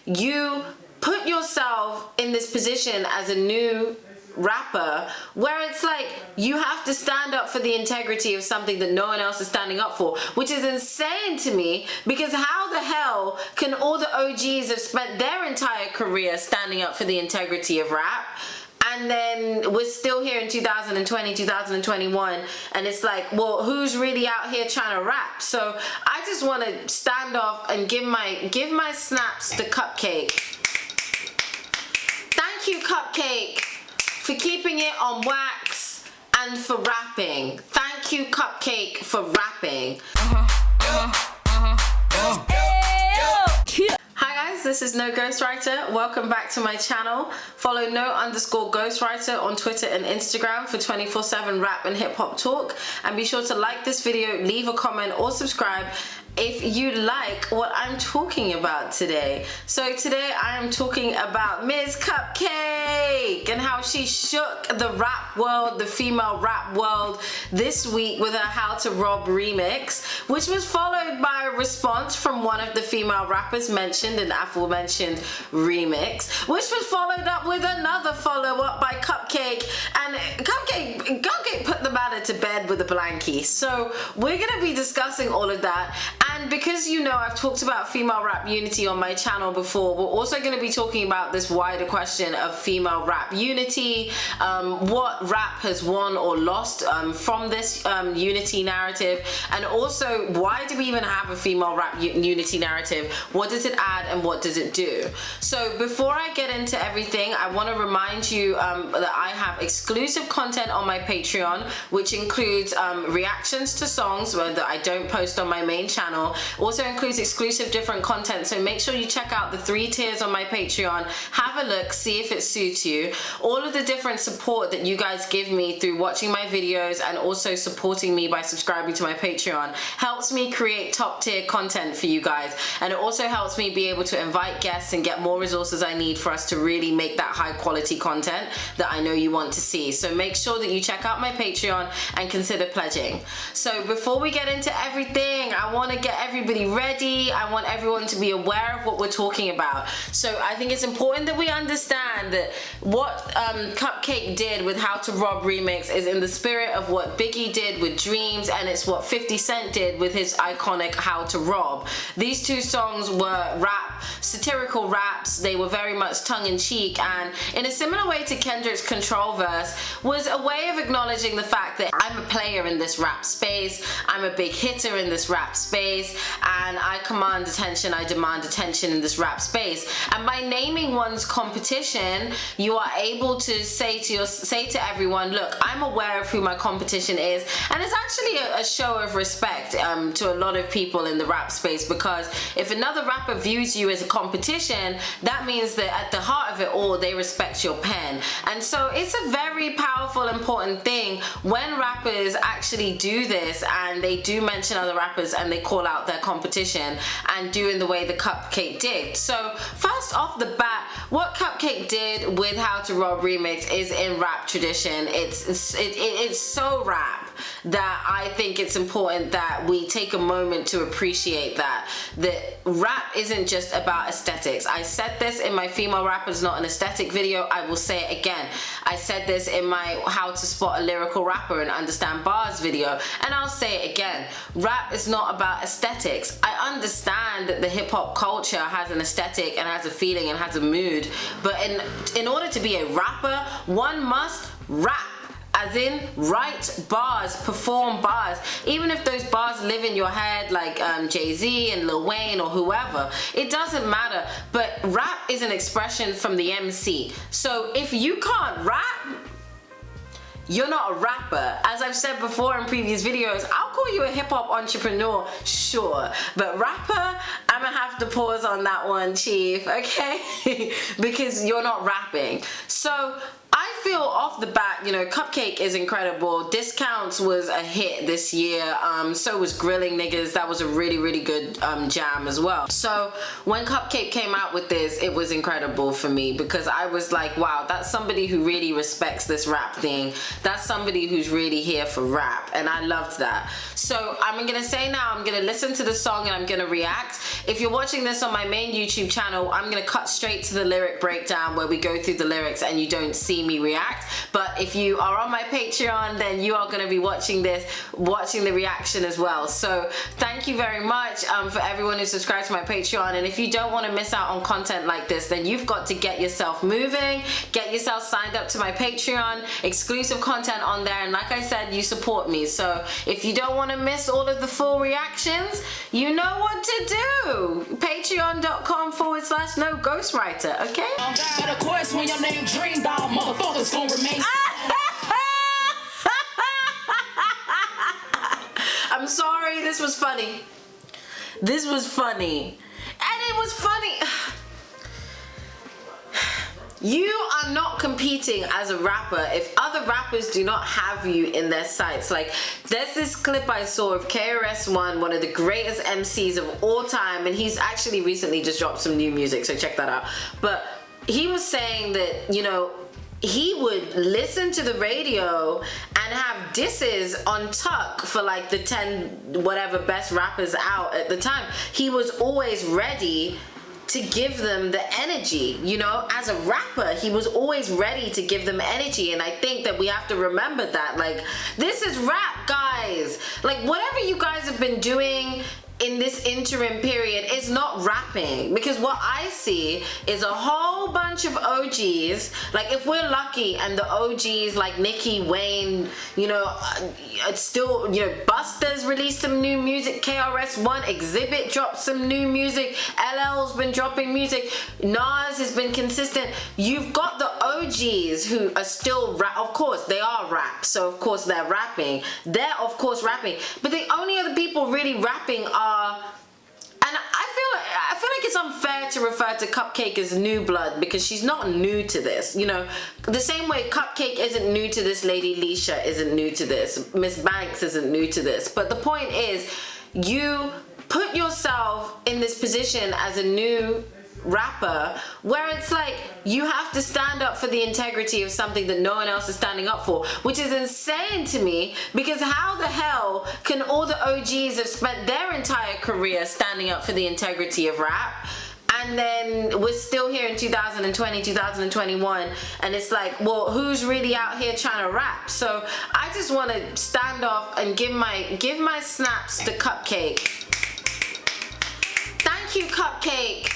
you put yourself in this position as a new rapper where it's like you have to stand up for the integrity of something that no one else is standing up for, which is insane to me, because how the hell can all the OGs have spent their entire career standing up for the integrity of rap, and then we're still here in 2020, 2021, and it's like, well, who's really out here trying to rap? So I just want to stand off and give my snaps to CupcakKe. Thank you, CupcakKe, for keeping it on wax and for rapping. Thank you, CupcakKe, for rapping. Hi guys, this is No Ghostwriter. Welcome back to my channel. Follow No_Ghostwriter on Twitter and Instagram for 24/7 rap and hip hop talk. And be sure to like this video, leave a comment or subscribe if you like what I'm talking about today. So today I am talking about Ms. CupcakKe and how she shook the rap world, the female rap world, this week with her How to Rob remix, which was followed by a response from one of the female rappers mentioned in the aforementioned remix, which was followed up with another follow-up by CupcakKe, and CupcakKe put the matter to bed with a blankie. So we're gonna be discussing all of that. And because you know I've talked about female rap unity on my channel before, we're also going to be talking about this wider question of female rap unity, what rap has won or lost from this unity narrative, and also why do we even have a female rap unity narrative? What does it add and what does it do? So before I get into everything, I want to remind you that I have exclusive content on my Patreon, which includes reactions to songs that I don't post on my main channel. Also includes exclusive different content, so make sure you check out the 3 tiers on my Patreon. Have a look, see if it suits you. All of the different support that you guys give me through watching my videos and also supporting me by subscribing to my Patreon helps me create top tier content for you guys, and it also helps me be able to invite guests and get more resources I need for us to really make that high quality content that I know you want to see. So make sure that you check out my Patreon and consider pledging. So before we get into everything, I want to get everybody ready. I want everyone to be aware of what we're talking about. So I think it's important that we understand that what CupcakKe did with How to Rob remix is in the spirit of what Biggie did with Dreams, and it's what 50 Cent did with his iconic How to Rob. These two songs were satirical raps. They were very much tongue-in-cheek, and in a similar way to Kendrick's Control verse, was a way of acknowledging the fact that I'm a player in this rap space, I'm a big hitter in this rap space, and I command attention, I demand attention in this rap space. And by naming one's competition, you are able to say to everyone, look, I'm aware of who my competition is. And it's actually a show of respect to a lot of people in the rap space, because if another rapper views you as a competition, that means that at the heart of it all, they respect your pen. And so it's a very powerful, important thing when rappers actually do this, and they do mention other rappers and they call out their competition and do in the way the CupcakKe did. So first off the bat, what CupcakKe did with How to Rob remix is in rap tradition. It's so rap that I think it's important that we take a moment to appreciate that rap isn't just about aesthetics. I said this in my Female Rappers Not an Aesthetic video. I will say it again. I said this in my How to Spot a Lyrical Rapper and Understand Bars video, and I'll say it again. Rap is not about aesthetics. I understand that the hip hop culture has an aesthetic and has a feeling and has a mood, but in order to be a rapper, one must rap. As in, write bars, perform bars. Even if those bars live in your head like Jay-Z and Lil Wayne or whoever, it doesn't matter. But rap is an expression from the MC. So if you can't rap, you're not a rapper. As I've said before in previous videos, I'll call you a hip-hop entrepreneur, sure, but rapper, I'm gonna have to pause on that one, chief, okay? Because you're not rapping. So I feel off the bat, you know, CupcakKe is incredible. Discounts was a hit this year. So was Grilling Niggas. That was a really, really good jam as well. So when CupcakKe came out with this, it was incredible for me because I was like, wow, that's somebody who really respects this rap thing. That's somebody who's really here for rap, and I loved that. So I'm gonna say now, I'm gonna listen to the song and I'm gonna react. If you're watching this on my main YouTube channel, I'm gonna cut straight to the lyric breakdown where we go through the lyrics and you don't see me react. But if you are on my Patreon, then you are gonna be watching this, watching the reaction as well. So thank you very much for everyone who subscribes to my Patreon. And if you don't want to miss out on content like this, then you've got to get yourself moving, get yourself signed up to my Patreon, exclusive content on there. And like I said, you support me. So if you don't want to miss all of the full reactions, you know what to do. Patreon.com/NoGhostWriter, okay? But of course, when your name Dream Dog, motherfuckers gonna remain. I'm sorry, this was funny. This was funny. And it was funny. You are not competing as a rapper if other rappers do not have you in their sights. Like, there's this clip I saw of KRS-One, one of the greatest MCs of all time, and he's actually recently just dropped some new music, so check that out. But he was saying that, you know, he would listen to the radio and have disses on Tuck for like the 10 whatever best rappers out at the time. He was always ready to give them the energy, you know, as a rapper. He was always ready to give them energy, and I think that we have to remember that. Like, this is rap, guys. Like, whatever you guys have been doing in this interim period is not rapping, because what I see is a whole bunch of OGs. Like, if we're lucky and the OGs like Nicki, Wayne, you know, it's still, you know, Busta's released some new music, KRS-One, Exhibit dropped some new music, LL's been dropping music, Nas has been consistent. You've got the OGs who are still rap. Of course they are rap, so of course they're rapping. They're of course rapping, but the only other people really rapping are, and I feel like it's unfair to refer to CupcakKe as new blood, because she's not new to this. You know, the same way CupcakKe isn't new to this, Lady Leisha isn't new to this, Miss Banks isn't new to this. But the point is, you put yourself in this position as a new rapper where it's like you have to stand up for the integrity of something that no one else is standing up for, which is insane to me, because how the hell can all the OGs have spent their entire career standing up for the integrity of rap, and then we're still here in 2020, 2021, and it's like, well, who's really out here trying to rap? So I just want to stand off and give my snaps to CupcakKe. Thank you, CupcakKe,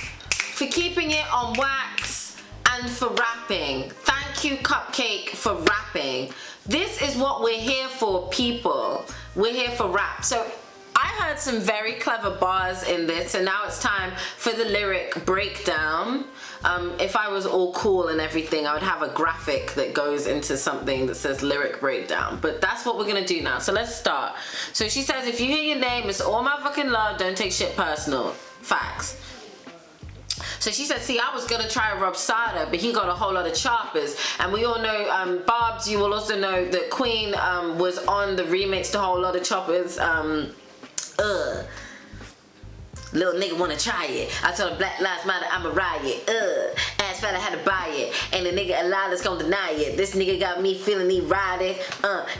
for keeping it on wax and for rapping. Thank you, CupcakKe, for rapping. This is what we're here for, people. We're here for rap. So I heard some very clever bars in this, and now it's time for the lyric breakdown. If I was all cool and everything, I would have a graphic that goes into something that says lyric breakdown, but that's what we're gonna do now. So let's start. So she says, if you hear your name, it's all my fucking love, don't take shit personal. Facts. So she said, see, I was gonna try Rob Sada, but he got a whole lot of choppers. And we all know, Barbs, you will also know that Queen was on the remix to Whole Lot of Choppers. Little nigga wanna try it. I told him Black Lives Matter, I'm a riot. Ass fella had to buy it. Ain't a nigga alive that's gonna deny it. This nigga got me feeling erotic.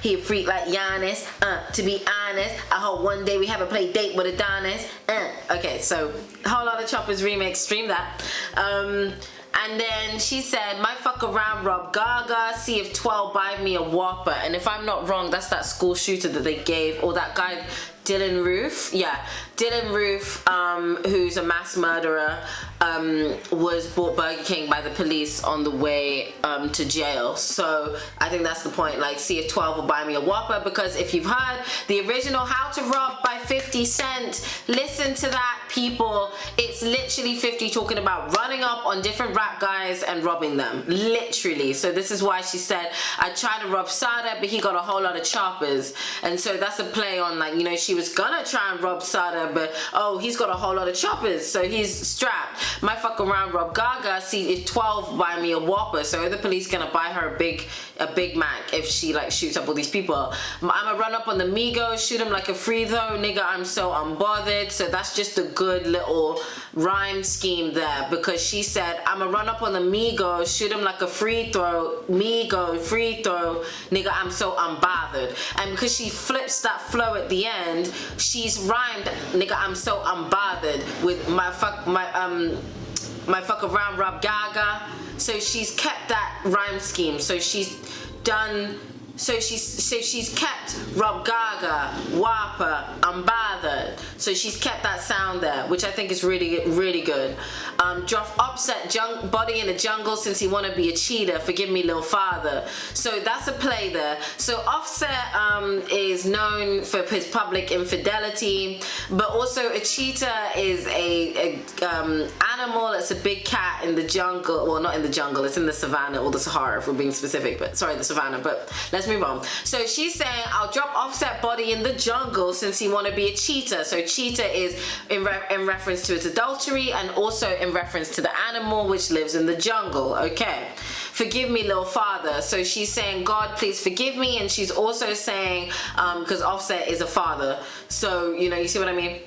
He a freak like Giannis. To be honest, I hope one day we have a play date with Adonis. Okay, so Whole Lot of Choppers remix, stream that. And then she said, might fuck around Rob Gaga, see if 12 buy me a Whopper. And if I'm not wrong, that's that school shooter that they gave, or that guy Dylan Roof, yeah, Dylan Roof, who's a mass murderer, was bought Burger King by the police on the way to jail. So I think that's the point, like, see if 12 will buy me a Whopper, because if you've heard the original How to Rob by 50 Cent, listen to that, people. It's literally 50 talking about running up on different rap guys and robbing them, literally. So this is why she said, I tried to rob Sada, but he got a whole lot of choppers. And so that's a play on, like, you know, she was gonna try and rob Sada, Sukihana, but oh, he's got a whole lot of choppers, so he's strapped. Might fuck around, rob Gaga, see if 12 buy me a Whopper, so the police gonna buy her a Big Mac if she like shoots up all these people. I'ma run up on the Migos, shoot him like a free throw, nigga, I'm so unbothered. So that's just a good little rhyme scheme there, because she said, I'ma run up on the Migos, shoot him like a free throw, Migo, free throw, nigga, I'm so unbothered. And because she flips that flow at the end, she's rhymed, nigga, I'm so unbothered, with my fuck around, Rob Gaga. So she's kept that rhyme scheme. So she's done. So she's kept Rob Gaga, Whopper, unbothered. So she's kept that sound there, which I think is really good. Drop Offset body in the jungle since he wanna be a cheater. Forgive me, little father. So that's a play there. So Offset is known for his public infidelity, but also a cheetah is a animal. It's a big cat in the jungle. Well, not in the jungle. It's in the savannah or the Sahara, if we're being specific. But sorry, the savannah. But let's move on. So she's saying, I'll drop Offset body in the jungle since he wanna be a cheetah. So cheetah is in reference to its adultery, and also in reference to the animal which lives in the jungle. Okay, forgive me, little father. So she's saying, God, please forgive me. And she's also saying, because Offset is a father, so you know, you see what I mean.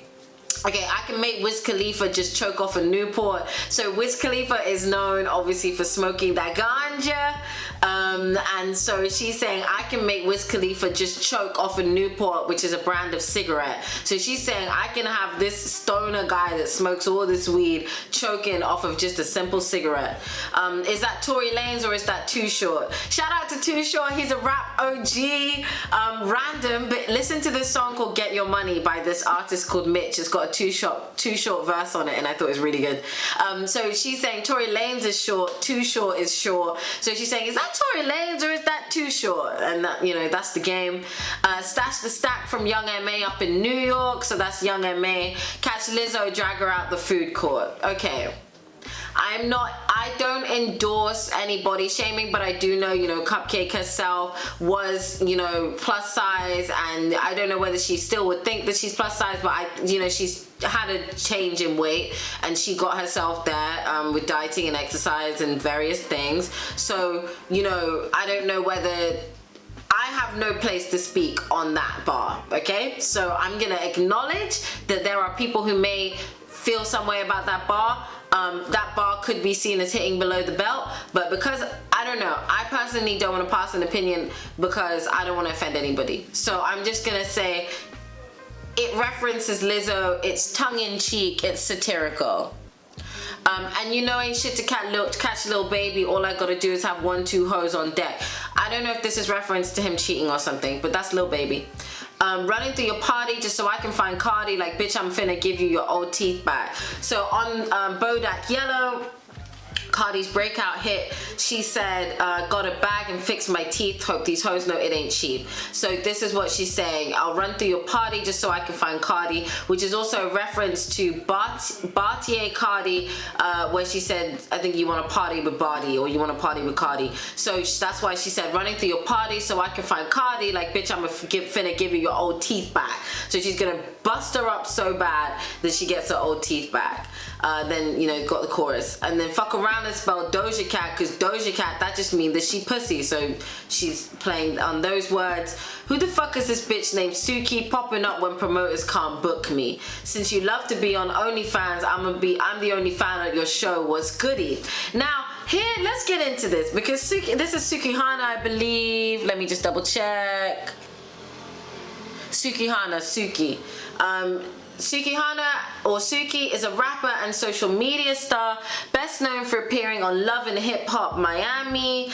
Okay, I can make Wiz Khalifa just choke off a Newport. So Wiz Khalifa is known obviously for smoking that ganja. And so she's saying, I can make Wiz Khalifa just choke off a Newport, which is a brand of cigarette. So she's saying, I can have this stoner guy that smokes all this weed choking off of just a simple cigarette. Is that Tory Lanez or is that Too Short? Shout out to Too Short, he's a rap OG. Random, but listen to this song called Get Your Money by this artist called Mitch. It's got a Too Short verse on it, and I thought it was really good. So she's saying Tory Lanez is short, Too Short is short. So she's saying, is that Tory Lanez or is that Too Short? And that, you know, that's the game. Stash the Stack from Young M.A. up in New York. So that's Young M.A. Catch Lizzo, drag her out the food court. Okay. I don't endorse any body shaming, but I do know, you know, CupcakKe herself was, you know, plus size, and I don't know whether she still would think that she's plus size, but you know, she's had a change in weight and she got herself there with dieting and exercise and various things. So, you know, I don't know whether, I have no place to speak on that bar, okay? So I'm gonna acknowledge that there are people who may feel some way about that bar. That bar could be seen as hitting below the belt, but because, I don't know, I personally don't want to pass an opinion because I don't want to offend anybody. So I'm just gonna say, it references Lizzo, it's tongue-in-cheek, it's satirical. And you know, ain't shit to catch Lil Baby, all I gotta do is have 1-2 hoes on deck. I don't know if this is reference to him cheating or something, but that's Lil Baby. Running through your party just so I can find Cardi, like, bitch, I'm finna give you your old teeth back. So on Bodak Yellow, Cardi's breakout hit, she said, got a bag and fixed my teeth, hope these hoes know it ain't cheap. So this is what she's saying, I'll run through your party just so I can find Cardi, which is also a reference to Bartier Cardi, where she said, I think you want to party with Barty, or you want to party with Cardi. So that's why she said, running through your party so I can find Cardi, like, bitch, I'm finna give you your old teeth back. So she's gonna bust her up so bad that she gets her old teeth back. Then, you know, got the chorus. And then fuck around and spell Doja Cat, because Doja Cat, that just means that she pussy. So she's playing on those words. Who the fuck is this bitch named Suki popping up when promoters can't book me? Since you love to be on OnlyFans, I'm the only fan at your show. What's goody? Now, here, let's get into this, because this is Sukihana, I believe. Let me just double check. Sukihana, Suki. Sukihana, or Suki, is a rapper and social media star, best known for appearing on Love and Hip Hop Miami.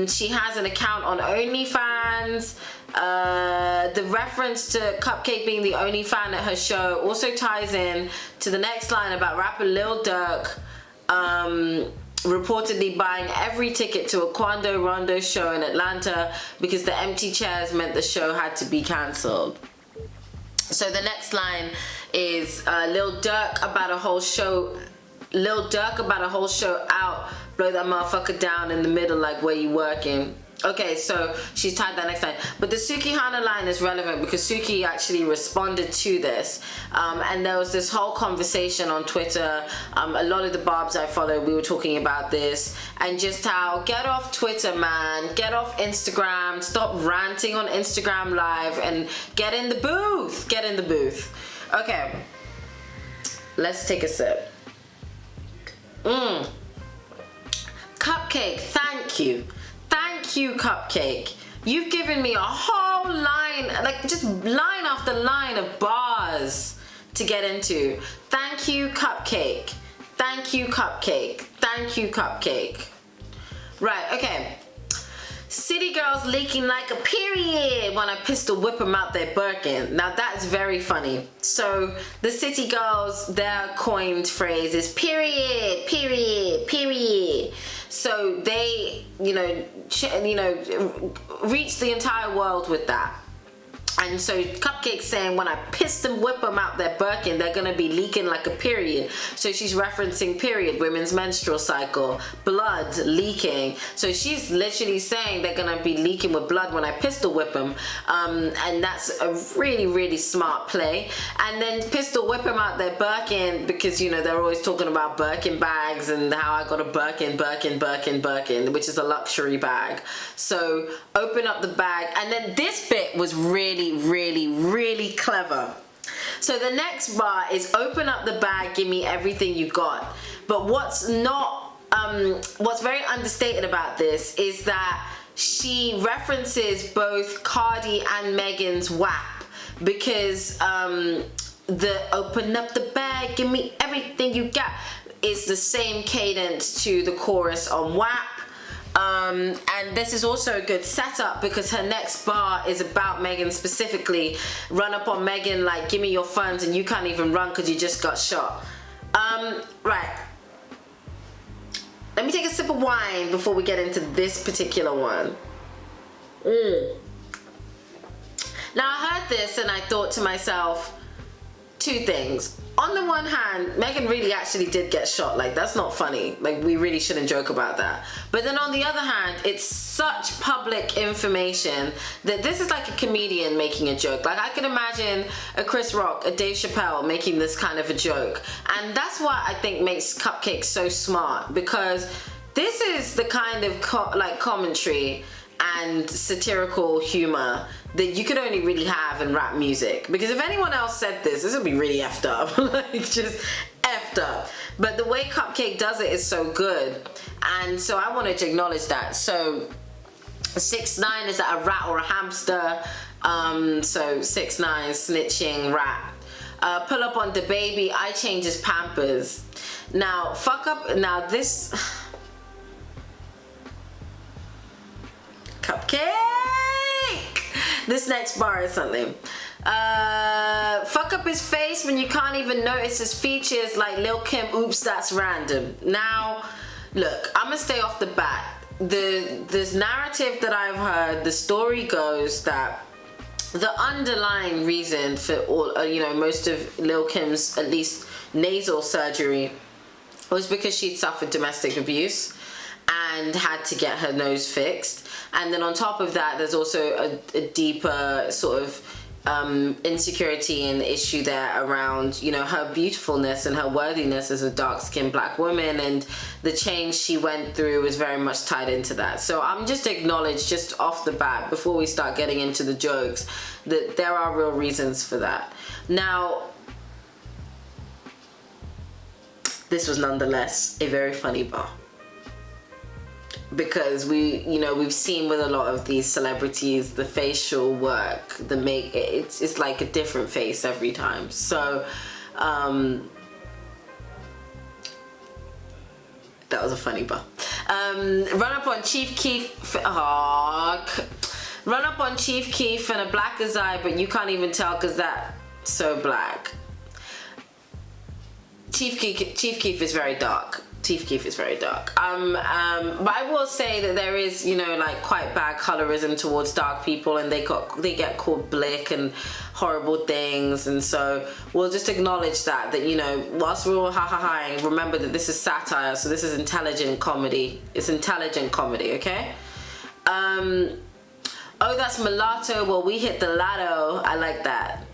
She has an account on OnlyFans. The reference to CupcakKe being the only fan at her show also ties in to the next line about rapper Lil Durk reportedly buying every ticket to a Quando Rondo show in Atlanta because the empty chairs meant the show had to be cancelled. So the next line is Lil Durk about a whole show out, blow that motherfucker down in the middle like where you working. Okay, so she's tied that next line. But the Sukihana line is relevant because Suki actually responded to this. And there was this whole conversation on Twitter. A lot of the barbs I follow, we were talking about this. And just how, get off Twitter, man. Get off Instagram. Stop ranting on Instagram Live and get in the booth. Get in the booth. Okay. Let's take a sip. CupcakKe, thank you. Thank you, CupcakKe. You've given me a whole line, like just line after line of bars to get into. Thank you, CupcakKe. Thank you, CupcakKe. Thank you, CupcakKe. Right, okay. City girls leaking like a period when I pistol whip them out their Birkin. Now that's very funny. So the city girls, their coined phrase is period, period, period. So they, reach the entire world with that. And so CupcakKe saying when I piss them, whip them out their Birkin, they're gonna be leaking like a period. So she's referencing period, women's menstrual cycle, blood leaking. So she's literally saying they're gonna be leaking with blood when I pistol whip them. And that's a really, really smart play. And then pistol whip them out their Birkin because, they're always talking about Birkin bags and how I got a Birkin, which is a luxury bag. So open up the bag. And then this bit was really, really clever. So the next bar is open up the bag, give me everything you got. But what's very understated about this is that she references both Cardi and Megan's WAP because the open up the bag, give me everything you got is the same cadence to the chorus on WAP. And this is also a good setup because her next bar is about Megan specifically. Run up on Megan like, give me your funds and you can't even run because you just got shot. Right. Let me take a sip of wine before we get into this particular one. Now I heard this and I thought to myself, two things. On the one hand, Megan really actually did get shot. Like, that's not funny. Like, we really shouldn't joke about that. But then on the other hand, it's such public information that this is like a comedian making a joke. Like, I can imagine a Chris Rock, a Dave Chappelle making this kind of a joke. And that's what I think makes CupcakKe so smart, because this is the kind of commentary and satirical humor that you could only really have in rap music. Because if anyone else said this would be really effed up. Like, just effed up. But the way CupcakKe does it is so good. And so I wanted to acknowledge that. So 6ix9ine, is that a rat or a hamster? So 6ix9ine, snitching, rat. Pull up on the baby, I change his Pampers. Now, this... CupcakKe! This next bar is something. Fuck up his face when you can't even notice his features like Lil Kim, oops, that's random. Now, look, I'm gonna stay off the bat. This narrative that I've heard, the story goes that the underlying reason for all, most of Lil Kim's, at least nasal surgery, was because she'd suffered domestic abuse and had to get her nose fixed. And then on top of that, there's also a deeper sort of insecurity and issue there around, her beautifulness and her worthiness as a dark-skinned black woman, and the change she went through was very much tied into that. So I'm just acknowledge, just off the bat, before we start getting into the jokes, that there are real reasons for that. Now, this was nonetheless a very funny bar. Because we've seen with a lot of these celebrities, the facial work, it's like a different face every time. So that was a funny bar. Run up on Chief Keef. Run up on Chief Keef and a black as I, but you can't even tell because that's so black. Chief Keef is very dark. Chief Keef is very dark. But I will say that there is, quite bad colorism towards dark people, and they get called blick and horrible things, and so we'll just acknowledge that whilst we're all ha-ha-haing, remember that this is satire, so this is intelligent comedy. It's intelligent comedy, okay? Oh, that's mulatto. Well, we hit the lotto. I like that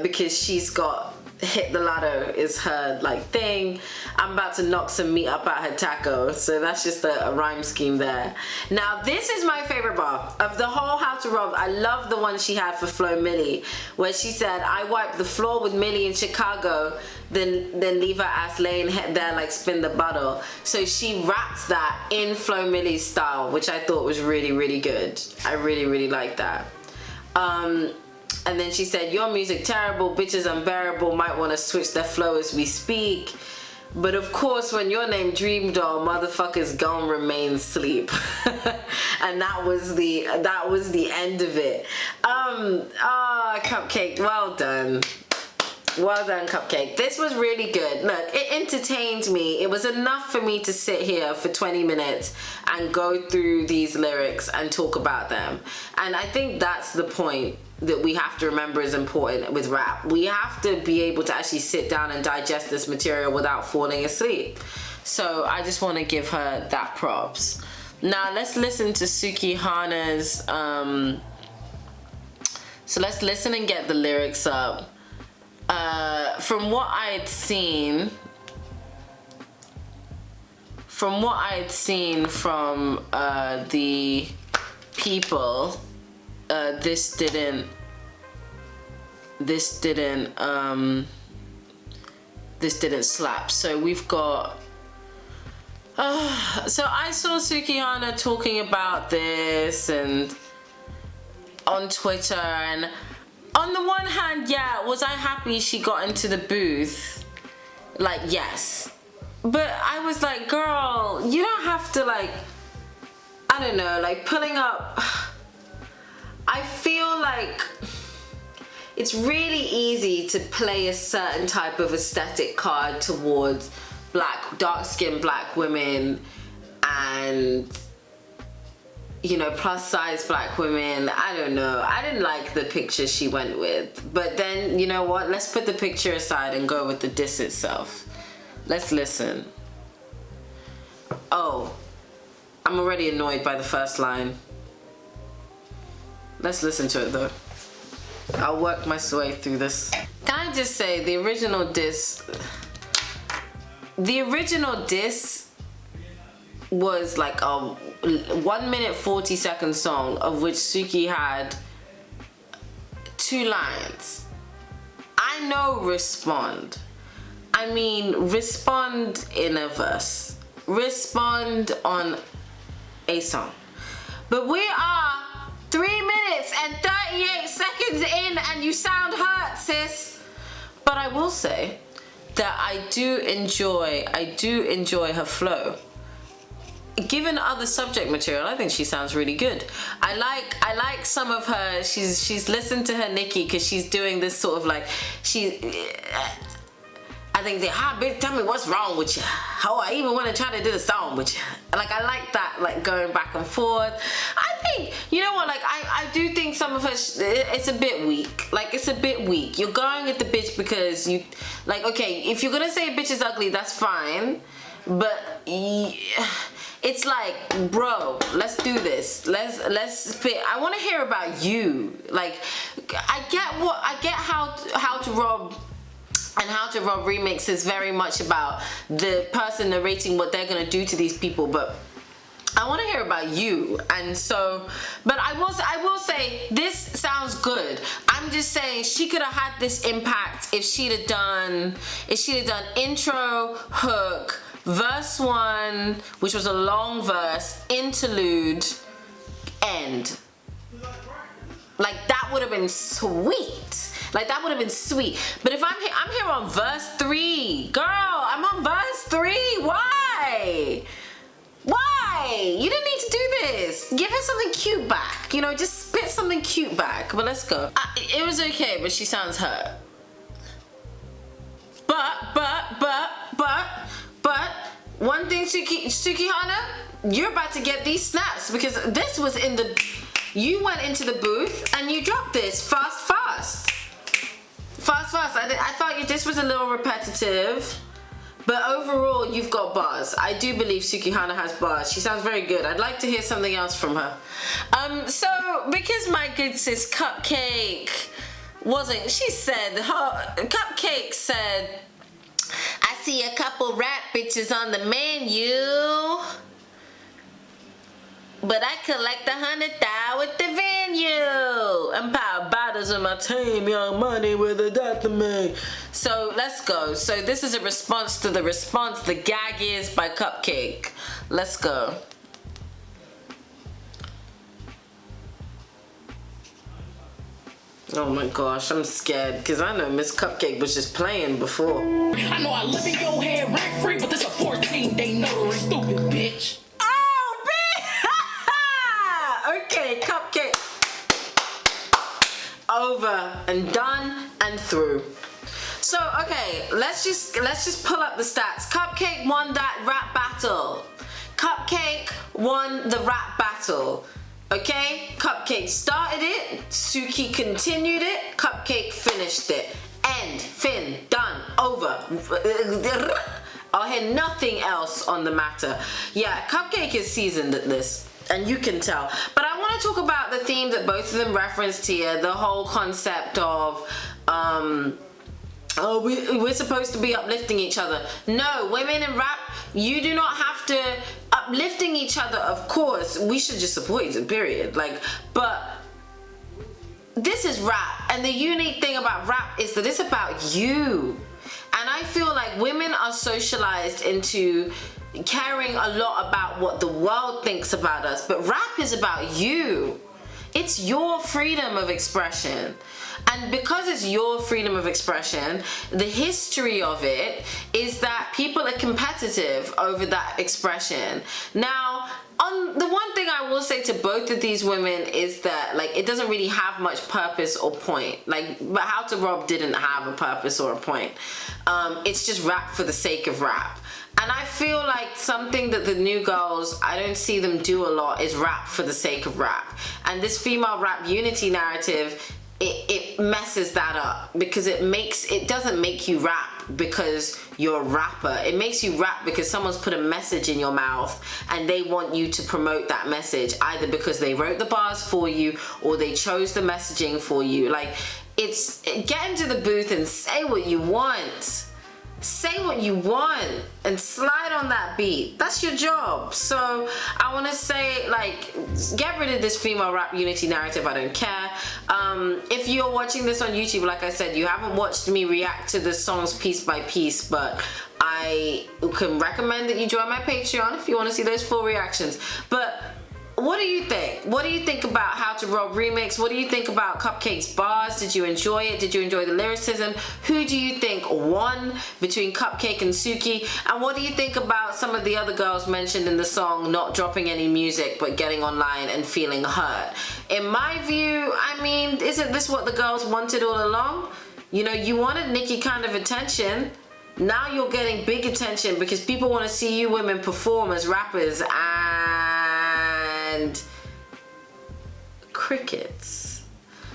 because she's got hit the lotto is her like thing. I'm about to knock some meat up at her taco, so that's just a rhyme scheme there. Now this is my favorite bar of the whole How to Rob. I love the one she had for Flo Milli, where she said, I wiped the floor with Millie in Chicago, then leave her ass laying there like spin the bottle. So she rapped that in Flo Milli's style, which I thought was really, really good. I really, really like that. And then she said, your music terrible, bitches unbearable, might want to switch their flow as we speak. But of course, when your name Dream Doll, motherfuckers gon' remain sleep. And that was the end of it. Cupcake, well done. Well done, Cupcake. This was really good. Look, it entertained me. It was enough for me to sit here for 20 minutes and go through these lyrics and talk about them. And I think that's the point that we have to remember is important with rap. We have to be able to actually sit down and digest this material without falling asleep. So I just want to give her that props. Now let's listen to Sukihana's, so let's listen and get the lyrics up. From what I had seen from the people, this didn't slap. So we've got so I saw Sukihana talking about this and on Twitter, and on the one hand, yeah, was I happy she got into the booth? Like, yes. But I was like, girl, you don't have to, like, I don't know, like pulling up. I feel like it's really easy to play a certain type of aesthetic card towards dark-skinned black women and, you know, plus-size black women. I don't know. I didn't like the picture she went with. But then, you know what? Let's put the picture aside and go with the diss itself. Let's listen. Oh, I'm already annoyed by the first line. Let's listen to it though. I'll work my way through this. Can I just say, the original diss was like a 1 minute 40-second song, of which Suki had 2 lines. I know respond. I mean, respond in a verse. Respond on a song. But we are 3 minutes and 38 seconds in and you sound hurt, sis. But I will say that I do enjoy her flow. Given other subject material, I think she sounds really good. I like some of her. She's listened to her Nicki because she's doing this sort of like I think bitch, tell me what's wrong with you. How I even want to try to do the song with you. Like I like that, like going back and forth. I think, you know what, like I do think some of her it's a bit weak. Like it's a bit weak. You're going at the bitch because you like, okay, if you're gonna say a bitch is ugly, that's fine, but it's like, bro, let's do this. Let's spit. I want to hear about you. Like, I get how to rob. And How to Rob Remix is very much about the person narrating what they're gonna do to these people, but I want to hear about you. And so, but I will say this sounds good. I'm just saying she could have had this impact if she'd have done intro, hook, verse 1, which was a long verse, interlude, end. Like that would have been sweet. Like that would have been sweet. But if I'm here on verse 3. Girl, I'm on verse 3. Why? Why? You didn't need to do this. Give her something cute back. You know, just spit something cute back. But let's go. It was okay, but she sounds hurt. But one thing, Sukihana, you're about to get these snaps because this was in the. You went into the booth and you dropped this fast. I thought this was a little repetitive, But overall, you've got bars. I do believe Sukihana has bars. She sounds very good. I'd like to hear something else from her. So, because my good sis CupcakKe wasn't, she said, CupcakKe said, I see a couple rap bitches on the menu, but I collect 100,000 with the venue. I'm power bottles of my team, young money with a death to me. So let's go. So this is a response to the response. The gag is by CupcakKe. Let's go. Oh my gosh, I'm scared because I know Miss CupcakKe was just playing before. I know I live in your head rent free, but this a 14-day notary, stupid bitch. Okay, CupcakKe. Over and done and through. So okay, let's just pull up the stats. CupcakKe won that rap battle. CupcakKe won the rap battle. Okay, CupcakKe started it, Suki continued it, CupcakKe finished it. End, fin, done, over. I'll hear nothing else on the matter. Yeah, CupcakKe is seasoned at this, and you can tell. But I want to talk about the theme that both of them referenced here, the whole concept of, we're supposed to be uplifting each other. No, women in rap, you do not have to. Uplifting each other, of course, we should just support each other, period. Like, but this is rap, and the unique thing about rap is that it's about you. And I feel like women are socialized into caring a lot about what the world thinks about us, but rap is about you. It's your freedom of expression. And because it's your freedom of expression, the history of it is that people are competitive over that expression. Now, on the one thing I will say to both of these women is that, like, it doesn't really have much purpose or point. Like, but How to Rob didn't have a purpose or a point. It's just rap for the sake of rap. And I feel like something that the new girls, I don't see them do a lot, is rap for the sake of rap. And this female rap unity narrative, it messes that up, because it doesn't make you rap because you're a rapper. It makes you rap because someone's put a message in your mouth and they want you to promote that message, either because they wrote the bars for you or they chose the messaging for you. Like, it's get into the booth and say what you want. Say what you want and slide on that beat. That's your job. So I want to say, like, get rid of this female rap unity narrative. I don't care. If you're watching this on YouTube, like I said, you haven't watched me react to the songs piece by piece, but I can recommend that you join my Patreon if you want to see those full reactions. But what do you think? What do you think about How to Rob remix? What do you think about CupcakKe's bars? Did you enjoy it? Did you enjoy the lyricism? Who do you think won between CupcakKe and Suki? And what do you think about some of the other girls mentioned in the song not dropping any music but getting online and feeling hurt? In my view, I mean, isn't this what the girls wanted all along? You know, you wanted Nicki kind of attention. Now you're getting big attention because people want to see you women perform as rappers, and crickets.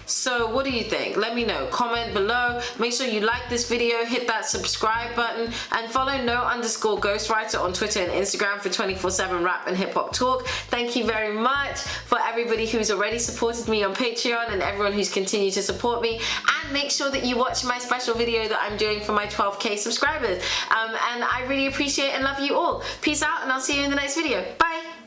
So what do you think? Let me know. Comment below. Make sure you like this video, hit that subscribe button, and follow no_ghostwriter on Twitter and Instagram for 24/7 rap and hip hop talk. Thank you very much for everybody who's already supported me on Patreon and everyone who's continued to support me. And make sure that you watch my special video that I'm doing for my 12K subscribers. And I really appreciate and love you all. Peace out, and I'll see you in the next video. Bye.